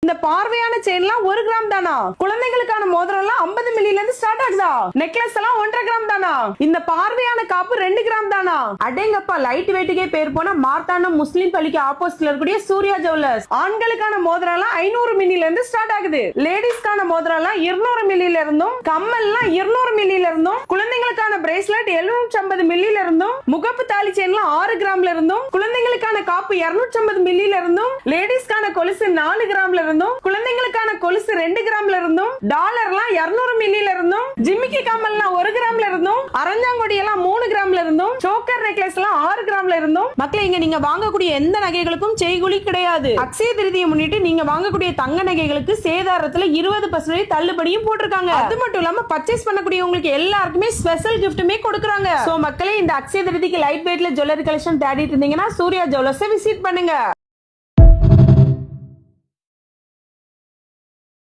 இந்த பார்வையான செயின்லாம் 1 கிராம் தானா? குழந்தைகளுக்கான மோதிரம் எல்லாம் 50 மில்லில இருந்து ஸ்டார்ட் ஆகுதா? நெக்லஸ் எல்லாம் 1.5 கிராம் தானா? இந்த பார்வையான காப்பு 2 கிராம் தானா? அடேங்கப்பா, லைட் வெயிட்டுக்கே பேர் போன மார்த்தாண்டம் முஸ்லிம் பள்ளிக்கு ஆப்போசிட்ல இருக்கக்கூடிய சூர்யா ஜுவல்லர்ஸ். ஆண்களுக்கான மோதிரம் எல்லாம் 500 மில்லில இருந்து ஸ்டார்ட் ஆகுது. லேடிஸ்க்கான மோதிரம் எல்லாம் 200 மில்லில இருந்தும், கம்மல் எல்லாம் 200 மில்லில இருந்தும், குழந்தைகளுக்கான பிரேஸ்லெட் 750 மில்லில இருந்தும், முகப்பு தாலி செயின்லாம் 6 கிராம்ல இருந்தும், குழந்தைகளுக்கான காப்பு 250 மில்லில இருந்தும், லேடிஸ்க்கான கொலுசு 4 கிராம்ல இருந்தும், குழந்தைகளுக்கான கொலுசு 2 கிராம்ல இருந்தும், டாலர்லாம் 200 மில்லில இருந்தும், ஜிமிக்கி கம்மல்லாம் 1 கிராம்ல இருந்தும், அரஞ்சாங்கொடி எல்லாம் 3 கிராம்ல இருந்தும், சோக்கர் நெக்லஸ் எல்லாம் 6 கிராம்ல இருந்தும். மக்களே, இங்க நீங்க வாங்கக்கூடிய எந்த நகைகளுக்கும் செய்கூலி கிடையாது. அக்ஷய திருதியை முன்னிட்டு நீங்க வாங்கக்கூடிய தங்க நகைகளுக்கு சேதாரத்துல 20% தள்ளுபடியும் போட்டிருக்காங்க. அது மட்டும் இல்லாம பர்ச்சேஸ் பண்ணக்கூடியவங்களுக்கு எல்லாருக்குமே ஸ்பெஷல் கிஃப்ட்டுமே கொடுக்கறாங்க. சோ மக்களே, இந்த அக்ஷய திருதிக்கு லைட் வெயிட்ல ஜுவல்லரி கலெக்ஷன் தேடிட்டு இருந்தீங்கன்னா சூர்யா ஜுவல்லர்ஸை விசிட் பண்ணுங்க.